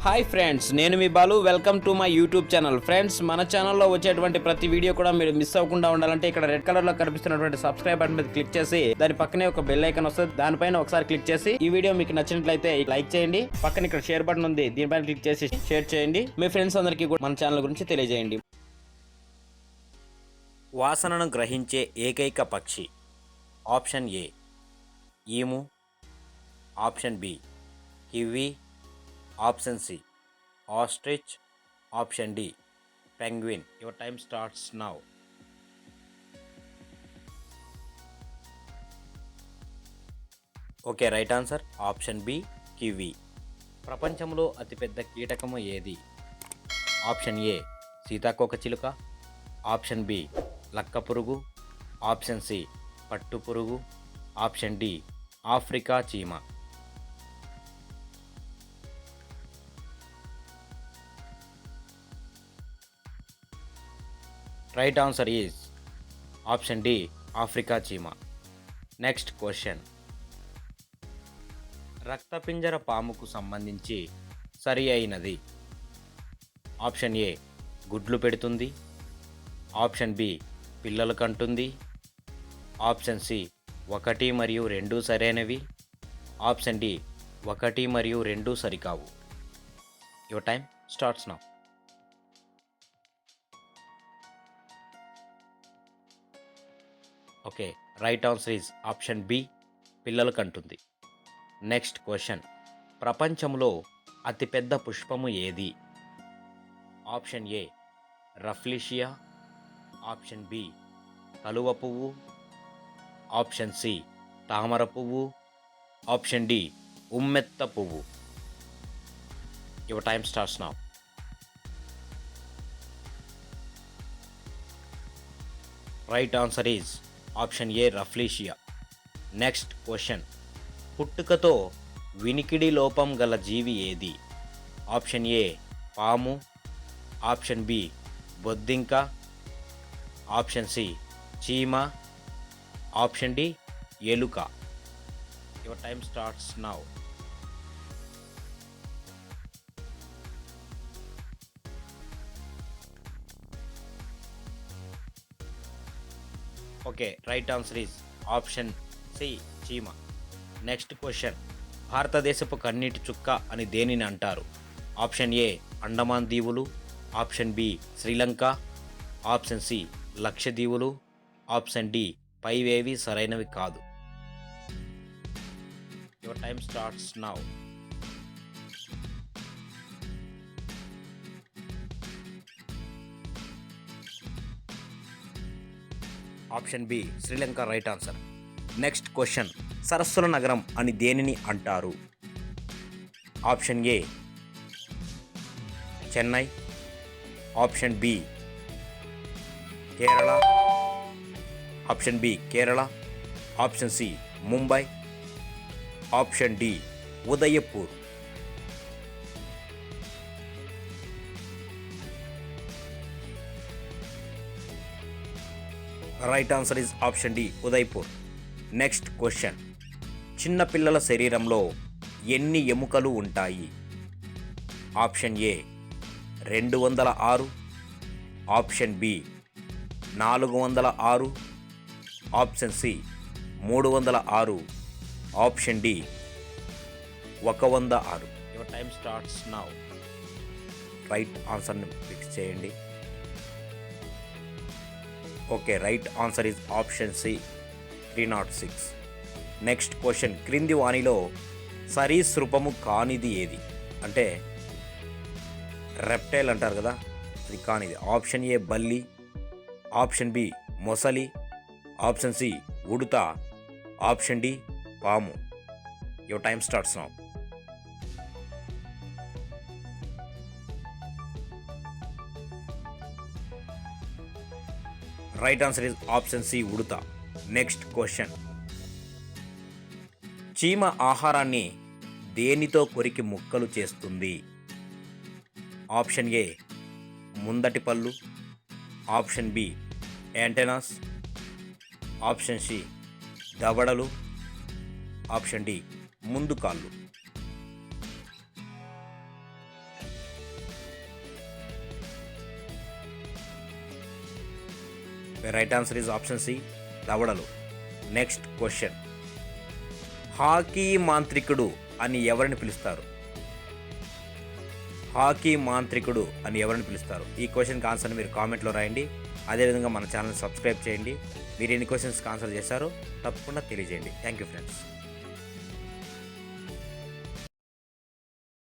Hi friends, నేను మీ Balu. Welcome to my YouTube channel. Friends, మన ఛానల్లో వచ్చేటువంటి ప్రతి వీడియో కూడా మీరు మిస్ అవ్వకుండా ఉండాలంటే ఇక్కడ రెడ్ కలర్ లో కనిపిస్తున్నటువంటి సబ్స్క్రైబ్ బటన్ మీద క్లిక్ చేసి దాని పక్కనే ఒక బెల్ ఐకాన్ వస్తుంది, దానిపైన ఒకసారి క్లిక్ చేసి ఈ వీడియో మీకు నచ్చినట్లయితే లైక్ చేయండి. పక్కన ఇక్కడ షేర్ బటన్ ఉంది, దీనిపైన క్లిక్ చేసి షేర్ చేయండి. మీ ఫ్రెండ్స్ అందరికీ కూడా మన ఛానల్ గురించి తెలియజేయండి. వాసనను గ్రహించే ఏకైక పక్షి. Option A emu, option B kiwi, option C ostrich, option D penguin. Your time starts now. Okay, right answer option B kiwi. ప్రపంచంలో అతిపెద్ద కీటకము ఏది? ఆప్షన్ ఏ సీతాకోకచిలుక, ఆప్షన్ బి లక్క పురుగు, ఆప్షన్ సి పట్టు పురుగు, ఆప్షన్ డి ఆఫ్రికా చీమ. Right answer is option D Africa చీమ. Next question. రక్తపింజర పాముకు సంబంధించి సరి అయినది. ఆప్షన్ ఏ గుడ్లు పెడుతుంది, ఆప్షన్ బి పిల్లలు కంటుంది, ఆప్షన్ సి 1 మరియు 2 సరైనవి, ఆప్షన్ డి 1 మరియు 2 సరికావు. Your time starts now. Okay, right answer is option B పిల్లలు కంటుంది. Next question. ప్రపంచంలో అతిపెద్ద పుష్పము ఏది? Option A Rafflesia, option B కలువ పువ్వు, ఆప్షన్ సి తామర పువ్వు, ఆప్షన్ డి ఉమ్మెత్త పువ్వు. Your time starts now. Right answer is option A Rafflesia. Next question. పుట్టుకతో వినికిడి లోపం గల జీవి ఏది? ఆప్షన్ ఏ పాము, ఆప్షన్ బి బొద్దింక, ఆప్షన్ సి చీమ, ఆప్షన్ డి ఎలుక. Your time starts now. Okay, right answer is option C చీమ. Next question. భారతదేశపు కన్నీటి చుక్క అని దేనిని అంటారు? ఆప్షన్ ఏ అండమాన్ దీవులు, option B Sri Lanka, option C లక్షద్వీపులు, ఆప్షన్ డి పైవేవి సరైనవి కాదు. Your time starts now. Option B Sri Lanka right answer. Next question. సరస్సుల నగరం అని దేనిని అంటారు? Option A Chennai, option B Kerala, option B Kerala, option C Mumbai, option D Udaipur. Right answer is option D Udaipur. Next question. చిన్న పిల్లల శరీరంలో ఎన్ని ఎముకలు ఉంటాయి? Option A 206, option B 406, option C 306, option D 106. Your time starts now. Right ఆన్సర్ని ఫిక్స్ చేయండి. Okay, right answer is option C 306. Next question. క్రింది వాణిలో సరీసృపము కానిది ఏది? అంటే రెప్టైల్ అంటారు కదా, అది కానిది. ఆప్షన్ ఏ బల్లి, ఆప్షన్ బి మొసలి, ఆప్షన్ సి ఉడుత, ఆప్షన్ డి పాము. Your time starts now. Right answer is option C ఉడుత. Next question. చీమ ఆహారాన్ని దేనితో కొరికి ముక్కలు చేస్తుంది? ఆప్షన్ ఏ ముందటి పళ్ళు, option B antennas, option C దవడలు, ఆప్షన్ డి ముందు కాళ్ళు. Right answer is option C, దవడలు. నెక్స్ట్ క్వశ్చన్, హాకీ మాంత్రికుడు అని ఎవరిని పిలుస్తారు? హాకీ మాంత్రికుడు అని ఎవరిని పిలుస్తారు? ఈ క్వశ్చన్కి ఆన్సర్ని మీరు కామెంట్లో రాయండి. అదేవిధంగా మన ఛానల్ని సబ్స్క్రైబ్ చేయండి. మీరు ఎన్ని క్వశ్చన్స్కి ఆన్సర్ చేశారో తప్పకుండా తెలియజేయండి. Thank you friends.